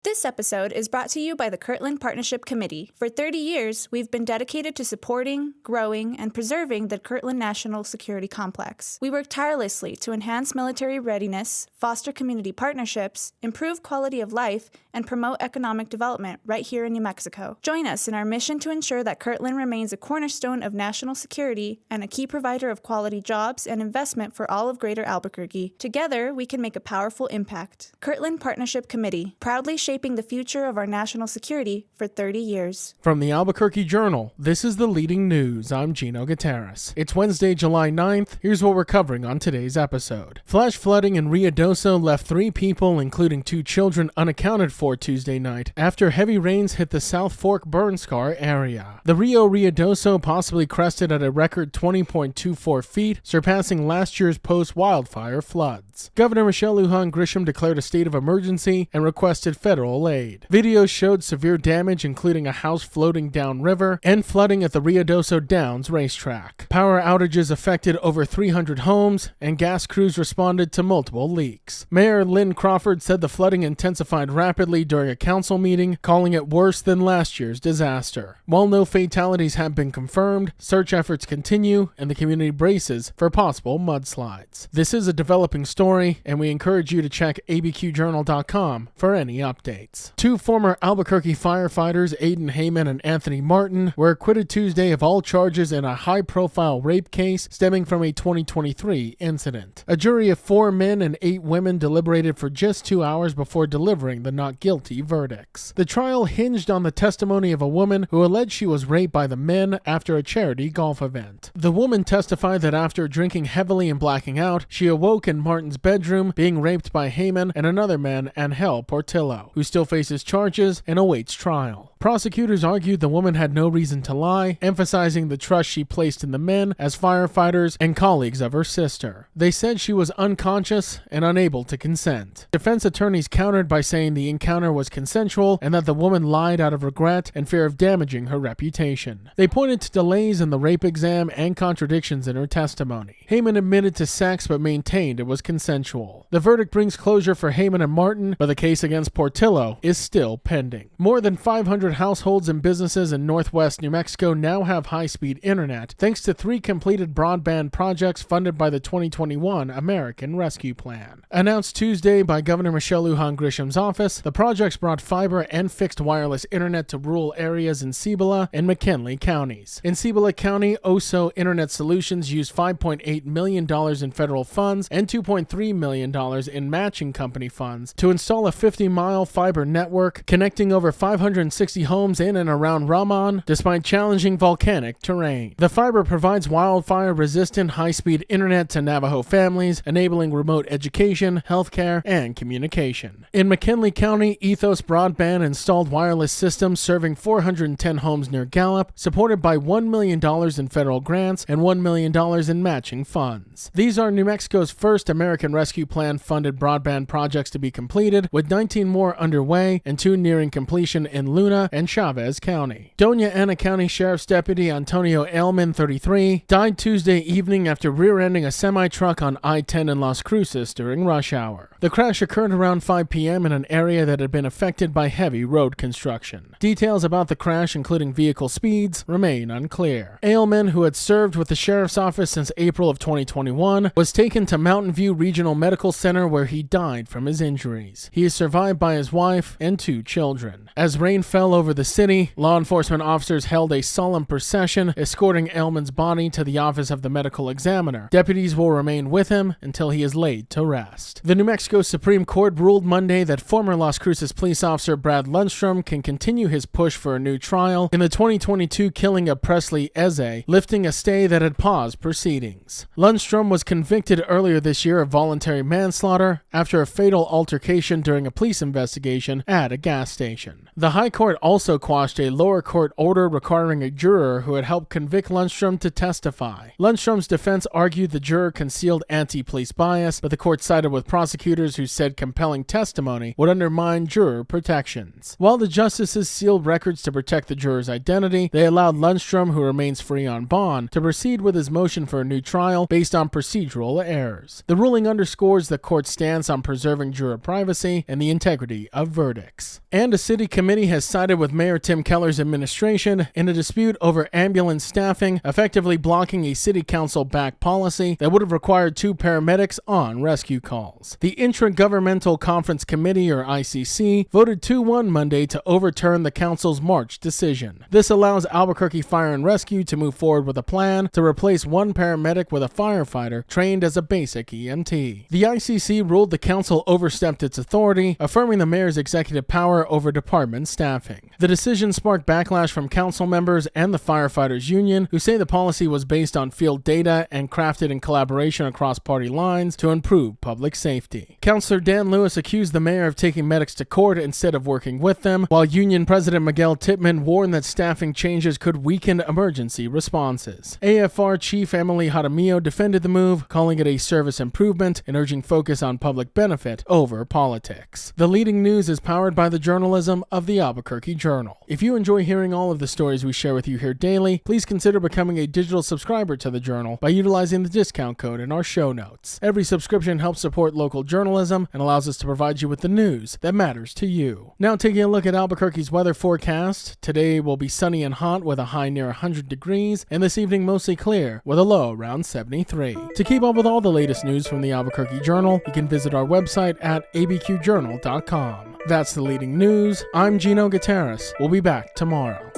This episode is brought to you by the Kirtland Partnership Committee. For 30 years, we've been dedicated to supporting, growing, and preserving the Kirtland National Security Complex. We work tirelessly to enhance military readiness, foster community partnerships, improve quality of life, and promote economic development right here in New Mexico. Join us in our mission to ensure that Kirtland remains a cornerstone of national security and a key provider of quality jobs and investment for all of Greater Albuquerque. Together, we can make a powerful impact. Kirtland Partnership Committee, proudly shaping the future of our national security for 30 years. From the Albuquerque Journal, this is the leading news. I'm Gino Gutierrez. It's Wednesday, July 9th. Here's what we're covering on today's episode. Flash flooding in Ruidoso left 3 people, including 2 children, unaccounted for Tuesday night after heavy rains hit the South Fork burn scar area. The Rio Ruidoso possibly crested at a record 20.24 feet, surpassing last year's post-wildfire floods. Governor Michelle Lujan Grisham declared a state of emergency and requested federal aid. Videos showed severe damage, including a house floating downriver and flooding at the Ruidoso Downs racetrack. Power outages affected over 300 homes, and gas crews responded to multiple leaks. Mayor Lynn Crawford said the flooding intensified rapidly during a council meeting, calling it worse than last year's disaster. While no fatalities have been confirmed, search efforts continue, and the community braces for possible mudslides. This is a developing story, and we encourage you to check abqjournal.com for any updates. 2 former Albuquerque firefighters, Aiden Heyman and Anthony Martin, were acquitted Tuesday of all charges in a high-profile rape case stemming from a 2023 incident. A jury of 4 men and 8 women deliberated for just 2 hours before delivering the not guilty verdicts. The trial hinged on the testimony of a woman who alleged she was raped by the men after a charity golf event. The woman testified that after drinking heavily and blacking out, she awoke in Martin's bedroom, being raped by Heyman and another man, Angel Portillo, who still faces charges and awaits trial. Prosecutors argued the woman had no reason to lie, emphasizing the trust she placed in the men as firefighters and colleagues of her sister. They said she was unconscious and unable to consent. Defense attorneys countered by saying the encounter was consensual and that the woman lied out of regret and fear of damaging her reputation. They pointed to delays in the rape exam and contradictions in her testimony. Heyman admitted to sex but maintained it was consensual. The verdict brings closure for Heyman and Martin, but the case against Portillo is still pending. More than 500 households and businesses in northwest New Mexico now have high-speed internet thanks to 3 completed broadband projects funded by the 2021 American Rescue Plan. Announced Tuesday by Governor Michelle Lujan Grisham's office, the projects brought fiber and fixed wireless internet to rural areas in Cibola and McKinley counties. In Cibola County, OSO Internet Solutions used $5.8 million in federal funds and $2.3 million in matching company funds to install a 50-mile fiber network connecting over 560 homes in and around Ramon, despite challenging volcanic terrain. The fiber provides wildfire-resistant high-speed internet to Navajo families, enabling remote education, healthcare, and communication. In McKinley County, Ethos Broadband installed wireless systems serving 410 homes near Gallup, supported by $1 million in federal grants and $1 million in matching funds. These are New Mexico's first American Rescue Plan-funded broadband projects to be completed, with 19 more underway and 2 nearing completion in Luna and Chavez County. Doña Ana County Sheriff's Deputy Antonio Ailman, 33, died Tuesday evening after rear-ending a semi-truck on I-10 in Las Cruces during rush hour. The crash occurred around 5 p.m. in an area that had been affected by heavy road construction. Details about the crash, including vehicle speeds, remain unclear. Ailman, who had served with the Sheriff's Office since April of 2021, was taken to Mountain View Regional Medical Center where he died from his injuries. He is survived by his wife and 2 children. As rain fell over the city, law enforcement officers held a solemn procession escorting Ailman's body to the office of the medical examiner. Deputies will remain with him until he is laid to rest. The New Mexico Supreme Court ruled Monday that former Las Cruces police officer Brad Lundstrom can continue his push for a new trial in the 2022 killing of Presley Eze, lifting a stay that had paused proceedings. Lundstrom was convicted earlier this year of voluntary manslaughter after a fatal altercation during a police investigation at a gas station. The High Court also quashed a lower court order requiring a juror who had helped convict Lundstrom to testify. Lundstrom's defense argued the juror concealed anti-police bias, but the court sided with prosecutors who said compelling testimony would undermine juror protections. While the justices sealed records to protect the juror's identity, they allowed Lundstrom, who remains free on bond, to proceed with his motion for a new trial based on procedural errors. The ruling underscores the court's stance on preserving juror privacy and the integrity of verdicts. And a city committee has sided with Mayor Tim Keller's administration in a dispute over ambulance staffing, effectively blocking a city council-backed policy that would have required 2 paramedics on rescue calls. The Intragovernmental Conference Committee, or ICC, voted 2-1 Monday to overturn the council's March decision. This allows Albuquerque Fire and Rescue to move forward with a plan to replace 1 paramedic with a firefighter trained as a basic EMT. The ICC ruled the council overstepped its authority, affirming the mayor's executive power over department staffing. The decision sparked backlash from council members and the Firefighters Union, who say the policy was based on field data and crafted in collaboration across party lines to improve public safety. Councillor Dan Lewis accused the mayor of taking medics to court instead of working with them, while Union President Miguel Tittman warned that staffing changes could weaken emergency responses. AFR Chief Emily Jaramillo defended the move, calling it a service improvement and urging focus on public benefit over politics. The Leading News is powered by the journalism of the Albuquerque Journal. If you enjoy hearing all of the stories we share with you here daily, please consider becoming a digital subscriber to the Journal by utilizing the discount code in our show notes. Every subscription helps support local journalism and allows us to provide you with the news that matters to you. Now taking a look at Albuquerque's weather forecast. Today will be sunny and hot with a high near 100 degrees, and this evening mostly clear with a low around 73. To keep up with all the latest news from the Albuquerque Journal, you can visit our website at abqjournal.com. That's the Leading News. I'm Gino Gutierrez. We'll be back tomorrow.